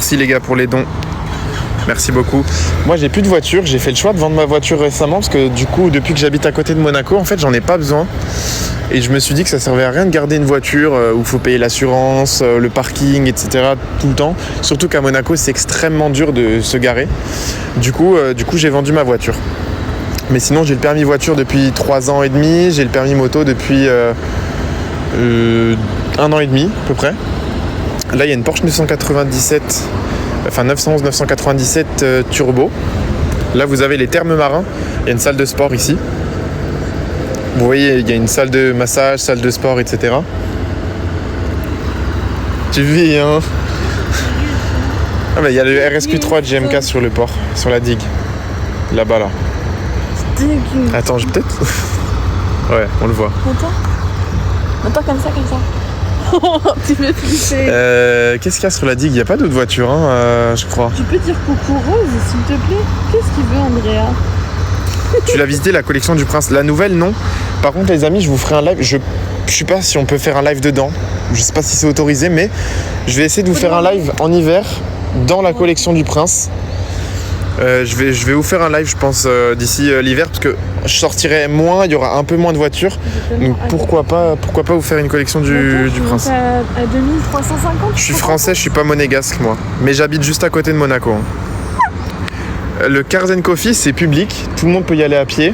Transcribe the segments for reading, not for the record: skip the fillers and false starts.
Merci les gars pour les dons. Merci beaucoup. Moi j'ai plus de voiture, j'ai fait le choix de vendre ma voiture récemment parce que du coup depuis que j'habite à côté de Monaco, en fait j'en ai pas besoin. Et je me suis dit que ça servait à rien de garder une voiture où il faut payer l'assurance, le parking, etc. tout le temps. Surtout qu'à Monaco c'est extrêmement dur de se garer. Du coup j'ai vendu ma voiture. Mais sinon j'ai le permis voiture depuis 3 ans et demi, j'ai le permis moto depuis 1 an et demi à peu près. Là il y a une Porsche 997. Enfin 911-997 turbo. Là vous avez les thermes marins. Il y a une salle de sport ici. Vous voyez, il y a une salle de massage, salle de sport, etc. Tu vis, hein. Ah bah il y a le RSQ3 de GMK sur le port, sur la digue. Là-bas là. Attends, je peut-être. Ouais, on le voit. Attends comme ça. Tu me fais. Qu'est-ce qu'il y a sur la digue? Il n'y a pas d'autres voitures, hein, je crois. Tu peux dire coucou Rose, s'il te plaît? Qu'est-ce qu'il veut, Andrea? Tu l'as visité, la collection du Prince? La nouvelle, non. Par contre, les amis, je vous ferai un live. Je sais pas si on peut faire un live dedans. Je sais pas si c'est autorisé, mais je vais essayer de vous faire un live en hiver dans la collection du Prince. Je vais vous faire un live, je pense, d'ici l'hiver, parce que je sortirai moins, il y aura un peu moins de voitures. Donc pourquoi pas vous faire une collection du Prince. À 2350. Je suis français, je suis pas monégasque moi, mais j'habite juste à côté de Monaco. Le Cars & Coffee, c'est public, tout le monde peut y aller à pied.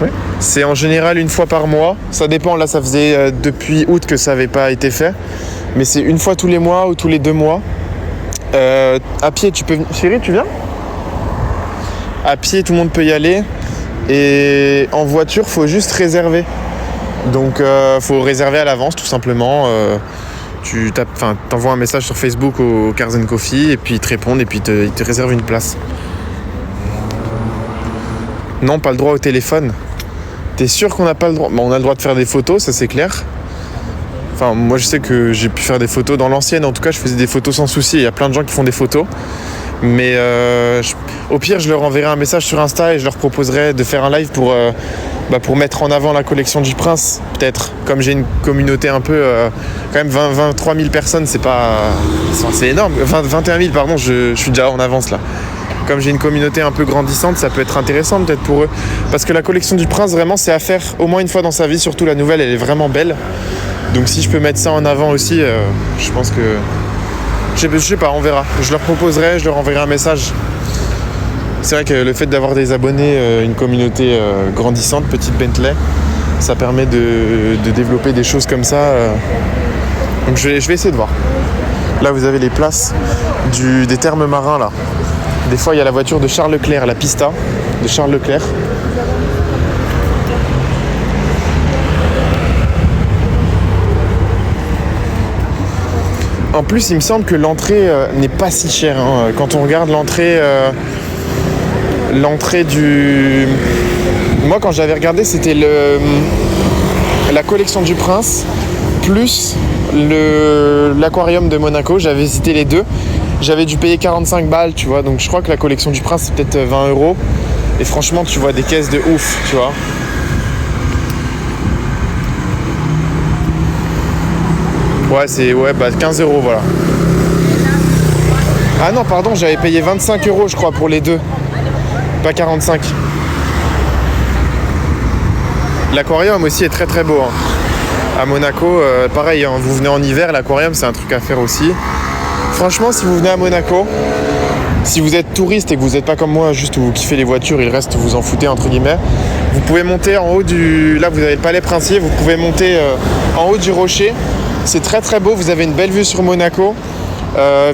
Ouais. C'est en général une fois par mois, ça dépend, là ça faisait depuis août que ça n'avait pas été fait, mais c'est une fois tous les mois ou tous les 2 mois. À pied, tu peux... Chérie, tu viens? À pied, tout le monde peut y aller. Et en voiture, faut juste réserver. Donc, faut réserver à l'avance, tout simplement. Tu t'envoies un message sur Facebook au Cars & Coffee et puis ils te répondent et puis ils te réservent une place. Non, pas le droit au téléphone. T'es sûr qu'on n'a pas le droit? Bon, on a le droit de faire des photos, ça c'est clair. Enfin, moi je sais que j'ai pu faire des photos dans l'ancienne, en tout cas je faisais des photos sans souci. Il y a plein de gens qui font des photos. Mais au pire, je leur enverrai un message sur Insta et je leur proposerai de faire un live pour mettre en avant la collection du Prince, peut-être. Comme j'ai une communauté un peu... quand même 23 000 personnes, c'est énorme. 21 000, pardon, je suis déjà en avance là. Comme j'ai une communauté un peu grandissante, ça peut être intéressant peut-être pour eux. Parce que la collection du Prince, vraiment, c'est à faire au moins une fois dans sa vie. Surtout la nouvelle, elle est vraiment belle. Donc si je peux mettre ça en avant aussi, je pense que... Je sais pas, on verra. Je leur proposerai, je leur enverrai un message. C'est vrai que le fait d'avoir des abonnés, une communauté grandissante, petite Bentley, ça permet de développer des choses comme ça. Donc je vais essayer de voir. Là, vous avez les places des thermes marins, là. Des fois, il y a la voiture de Charles Leclerc, la Pista de Charles Leclerc. En plus, il me semble que l'entrée n'est pas si chère. Hein. Quand on regarde l'entrée du... Moi, quand j'avais regardé, c'était la collection du Prince plus l'aquarium de Monaco. J'avais visité les deux. J'avais dû payer 45 balles, tu vois. Donc, je crois que la collection du Prince, c'est peut-être 20 €. Et franchement, tu vois des caisses de ouf, tu vois. Ouais, c'est 15 €, voilà. Ah non, pardon, j'avais payé 25 € je crois pour les deux. Pas 45. L'aquarium aussi est très très beau. Hein. À Monaco, pareil, hein, vous venez en hiver, l'aquarium c'est un truc à faire aussi. Franchement, si vous venez à Monaco, si vous êtes touriste et que vous n'êtes pas comme moi, juste où vous kiffez les voitures et le reste vous en foutez entre guillemets, vous pouvez monter en haut Là vous avez le palais princier, vous pouvez monter en haut du rocher. C'est très très beau, vous avez une belle vue sur Monaco.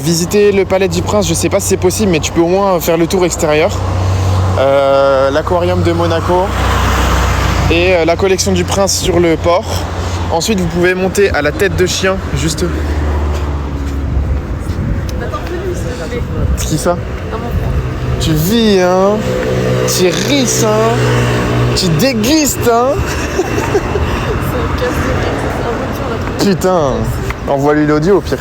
Visiter le palais du Prince, je sais pas si c'est possible, mais tu peux au moins faire le tour extérieur. L'aquarium de Monaco et la collection du Prince sur le port. Ensuite, vous pouvez monter à la tête de chien, juste. C'est qui ça? Tu vis, hein? Tu risses, hein? Tu dégustes, hein? Putain, envoie-lui l'audio au pire.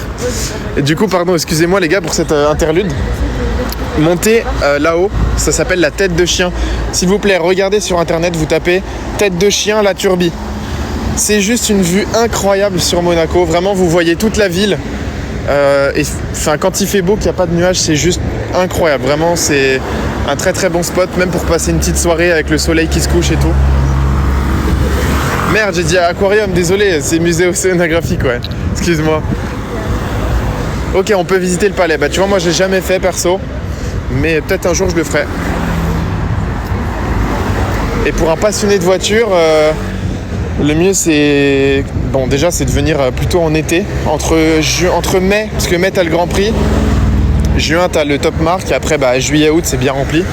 Et du coup, pardon, excusez-moi les gars pour cette interlude. Montez là-haut, ça s'appelle la tête de chien. S'il vous plaît, regardez sur internet, vous tapez tête de chien La Turbie. C'est juste une vue incroyable sur Monaco. Vraiment, vous voyez toute la ville. Quand il fait beau, qu'il n'y a pas de nuages, c'est juste incroyable. Vraiment, c'est un très très bon spot, même pour passer une petite soirée avec le soleil qui se couche et tout. Merde, j'ai dit aquarium, désolé, c'est musée océanographique, ouais. Excuse-moi. Ok, on peut visiter le palais. Bah tu vois, moi j'ai jamais fait perso, mais peut-être un jour je le ferai. Et pour un passionné de voiture, le mieux c'est... Bon déjà c'est de venir plutôt en été, entre mai, parce que mai t'as le Grand Prix, juin t'as le Top Marque, et après juillet, août c'est bien rempli.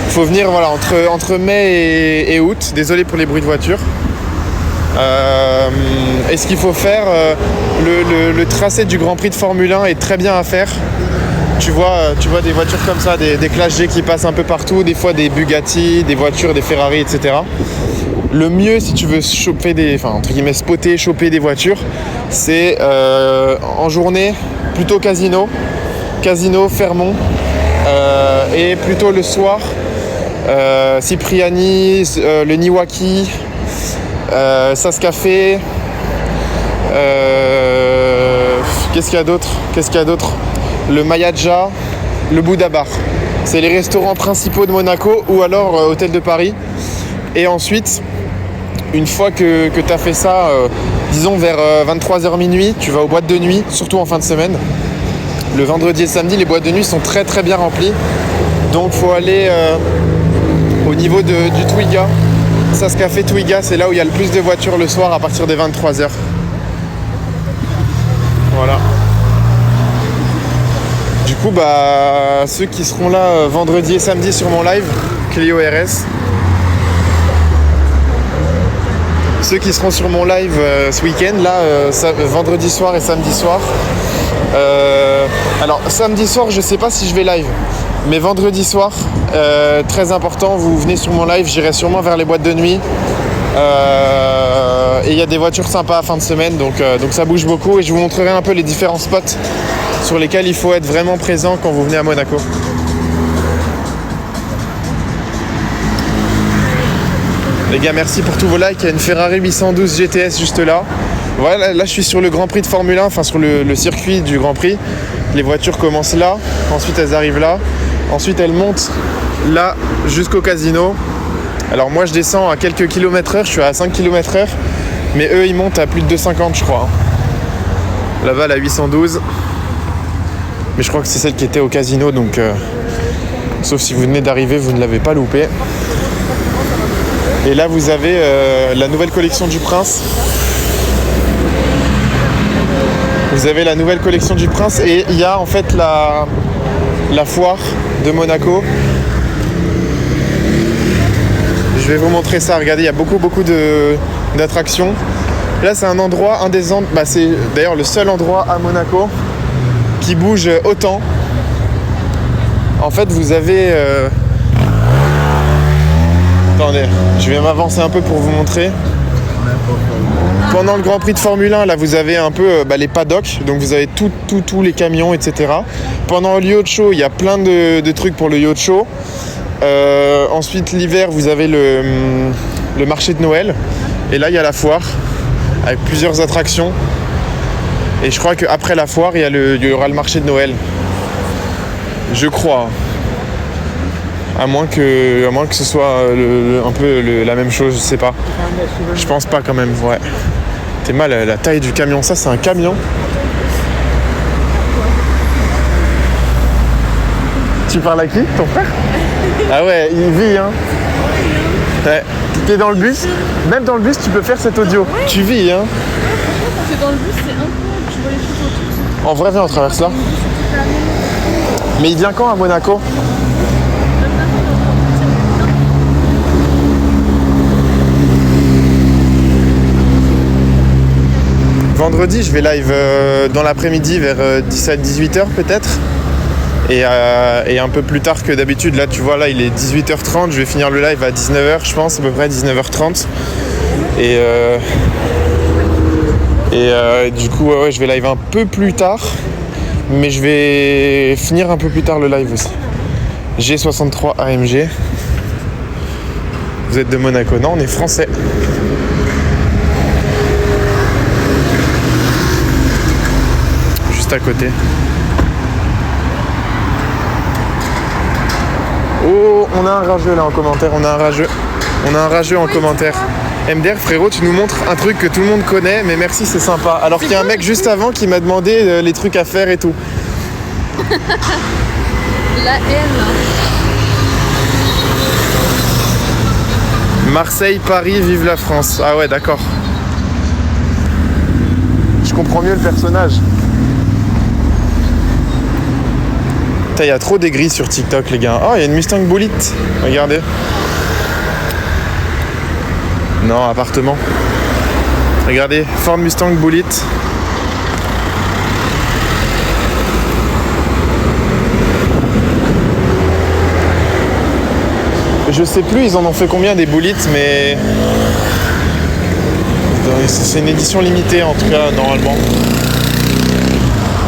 Faut venir voilà, entre mai et août, désolé pour les bruits de voiture. Et ce qu'il faut faire, le tracé du Grand Prix de Formule 1 est très bien à faire. Tu vois des voitures comme ça, des Clash G qui passent un peu partout, des fois des Bugatti, des voitures, des Ferrari, etc. Le mieux si tu veux choper choper des voitures, c'est en journée plutôt Casino, Fermont, et plutôt le soir Cipriani, le Niwaki, Sascafé, qu'est-ce qu'il y a d'autre, le Mayadja, le Bouddha Bar. C'est les restaurants principaux de Monaco ou alors Hôtel de Paris. Et ensuite, une fois que tu as fait ça, disons vers 23h minuit, tu vas aux boîtes de nuit, surtout en fin de semaine. Le vendredi et samedi, les boîtes de nuit sont très très bien remplies. Donc il faut aller au niveau du Twiga. Sascafé Twiga, c'est là où il y a le plus de voitures le soir à partir des 23h. Voilà. Du coup, ceux qui seront là vendredi et samedi sur mon live, Clio RS. Ceux qui seront sur mon live ce week-end, là, vendredi soir et samedi soir. Alors, samedi soir, je sais pas si je vais live. Mais vendredi soir, très important, vous venez sur mon live, j'irai sûrement vers les boîtes de nuit. Et il y a des voitures sympas à fin de semaine, donc ça bouge beaucoup. Et je vous montrerai un peu les différents spots sur lesquels il faut être vraiment présent quand vous venez à Monaco. Les gars, merci pour tous vos likes. Il y a une Ferrari 812 GTS juste là. Voilà, là je suis sur le Grand Prix de Formule 1, enfin sur le circuit du Grand Prix. Les voitures commencent là, ensuite elles arrivent là. Ensuite, elle monte là jusqu'au casino. Alors moi, je descends à quelques km/h, je suis à 5 km/h. Mais eux, ils montent à plus de 250, je crois. Là-bas, la 812. Mais je crois que c'est celle qui était au casino, donc... sauf si vous venez d'arriver, vous ne l'avez pas loupé. Et là, vous avez la nouvelle collection du Prince. Vous avez la nouvelle collection du Prince et il y a en fait la foire de Monaco. Je vais vous montrer ça, regardez, il y a beaucoup d'attractions. Là c'est un endroit, c'est d'ailleurs le seul endroit à Monaco qui bouge autant. En fait vous avez... Attendez, je vais m'avancer un peu pour vous montrer. Pendant le Grand Prix de Formule 1, là vous avez un peu les paddocks, donc vous avez tous les camions, etc. Pendant le yacht show, il y a plein de trucs pour le yacht show. Ensuite l'hiver, vous avez le marché de Noël. Et là il y a la foire, avec plusieurs attractions. Et je crois qu'après la foire, il y aura le marché de Noël. Je crois. À moins que ce soit un peu la même chose, je sais pas. Je pense pas quand même, ouais. T'es mal, la taille du camion, ça c'est un camion. Tu parles à qui? Ton frère? Ah ouais, il vit hein. Ouais. T'es dans le bus? Même dans le bus tu peux faire cet audio. Ouais. Tu vis hein. Parce que dans le bus c'est incroyable, tu vois les choses autour. En vrai, viens on traverse là. Mais il vient quand à Monaco? Vendredi, je vais live dans l'après-midi vers 17-18h peut-être. Et un peu plus tard que d'habitude. Là, tu vois, là, il est 18h30. Je vais finir le live à 19h, je pense, à peu près 19h30. Et du coup, ouais, je vais live un peu plus tard. Mais je vais finir un peu plus tard le live aussi. G63 AMG. Vous êtes de Monaco? Non, on est français. juste à côté. Oh, on a un rageux là en commentaire, on a un rageux en commentaire. MDR frérot, tu nous montres un truc que tout le monde connaît, mais merci, c'est sympa. Alors qu'il y a un mec juste avant qui m'a demandé les trucs à faire et tout. La haine. Marseille, Paris, vive la France. Ah ouais, d'accord. Je comprends mieux le personnage. Putain, il y a trop des grilles sur TikTok, les gars. Oh, il y a une Mustang Bullitt. Regardez. Non, appartement. Regardez, Ford Mustang Bullitt. Je sais plus, ils en ont fait combien des Bullitt, mais c'est une édition limitée en tout cas, normalement.